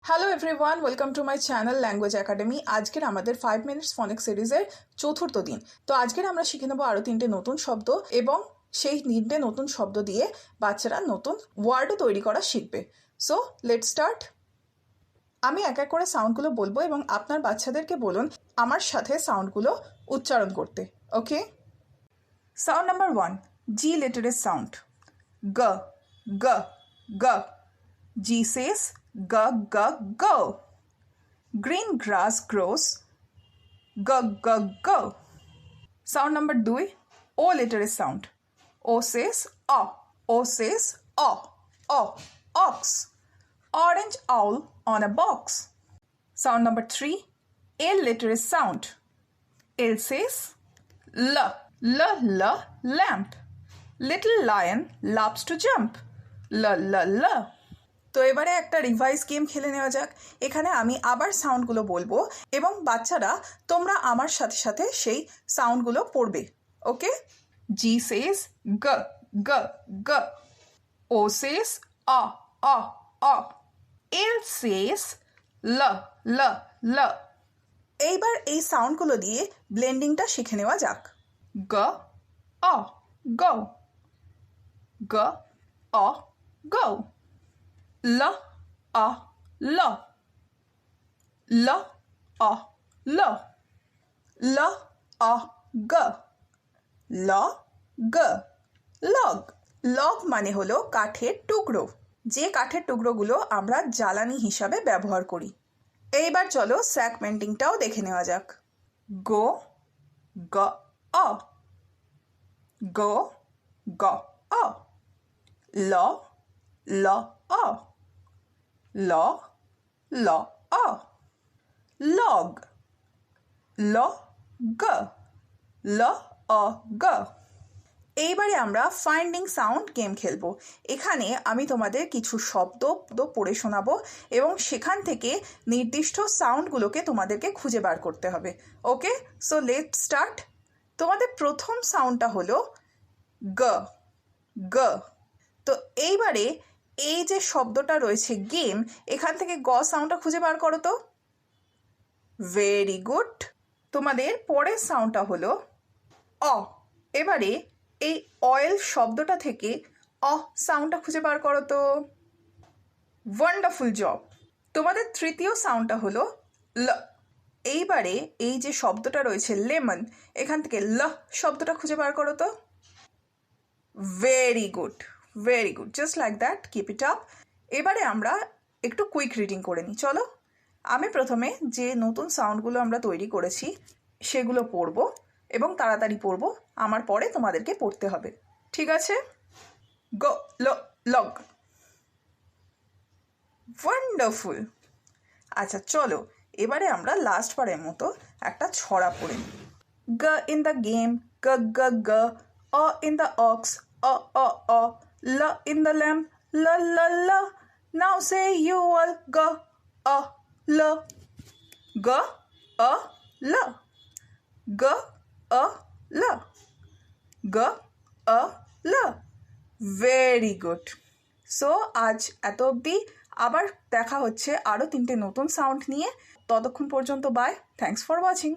Hello everyone, welcome to my channel language academy. আজকের আমাদের 5 minutes ফনিক সিরিজের চতুর্থ দিন। তো আজকের আমরা শিখে নেবো আরও 3টে নতুন শব্দ এবং সেই 3টে নতুন শব্দ দিয়ে বাচ্চারা নতুন ওয়ার্ডও তৈরি করা শিখবে। So let's start. আমি এক এক করে সাউন্ডগুলো বলবো এবং আপনার বাচ্চাদেরকে বলুন আমার সাথে সাউন্ডগুলো উচ্চারণ করতে। ওকে, সাউন্ড নাম্বার 1, জি লেটারের সাউন্ড। গ গ গ। G says g g go. Green grass grows g g go. Sound number 2, O letter is sound. O says o. O says o. O. Ox. Orange owl on a box. Sound number 3, L letter is sound. L says l. L l lamp. Little lion loves to jump. L l l. তো এবারে একটা revise game খেলে নেওয়া যাক। এখানে আমি আবার সাউন্ডগুলো বলবো এবং বাচ্চারা তোমরা আমার সাথে সাথে সেই সাউন্ডগুলো পড়বে। ওকে, জি সেস গ গ গ। ও সেস অ অ অ। এল সেস ল ল ল। এইবার এই সাউন্ডগুলো দিয়ে ব্লেন্ডিংটা শিখে নেওয়া যাক। গ অ গো, গ অ গো। ल अ ल, ल अ ल, ल अ ग, ल ग। লগ। লগ মানে হলো কাঠের টুকরো, যে কাঠের টুকরোগুলো আমরা জ্বালানি হিসাবে ব্যবহার করি। এইবার চলো সেগমেন্টিংটাও দেখে নেওয়া যাক। গো গ অ, গো গ অ। ল ল অ, ল ল অ। লগ, ল গ, ল অ গ। এইবারে আমরা ফাইন্ডিং সাউন্ড গেম খেলবো। এখানে আমি তোমাদের কিছু শব্দ পড়ে শোনাবো এবং সেখান থেকে নির্দিষ্ট সাউন্ডগুলোকে তোমাদেরকে খুঁজে বার করতে হবে। ওকে, সো লেটস স্টার্ট। তোমাদের প্রথম সাউন্ডটা হলো গ গ। তো এইবারে এই যে শব্দটা রয়েছে গেম, এখান থেকে গ সাউন্ডটা খুঁজে বার করো তো। Very good. তোমাদের পরের সাউন্ডটা হলো অ। এবারে এই অয়েল শব্দটা থেকে অ সাউন্ডটা খুঁজে বার করো তো। Wonderful job. তোমাদের তৃতীয় সাউন্ডটা হলো ল। এইবারে এই যে শব্দটা রয়েছে লেমন, এখান থেকে ল শব্দটা খুঁজে বার করো তো। Very good, very good, just like that, keep it up. এবারে আমরা একটু কুইক রিডিং করে নিই। চলো, আমি প্রথমে যে নতুন সাউন্ডগুলো আমরা তৈরি করেছি সেগুলো পড়বো এবং তাড়াতাড়ি পড়বো, আমার পরে তোমাদেরকে পড়তে হবে, ঠিক আছে? গো ল লগ। ওয়ান্ডারফুল। আচ্ছা চলো, এবারে আমরা লাস্ট বারের মতো একটা ছড়া পড়ে নিই। গ in the game G G G, O in the ox O O O, L in the lamp L L L. Now say you all G O L, G O L, G O L, G O L. Very good. So আজ এত অবধি, আবার দেখা হচ্ছে আরও 3টে নতুন sound নিয়ে। ততক্ষণ পর্যন্ত বাই, থ্যাংকস ফর ওয়াচিং।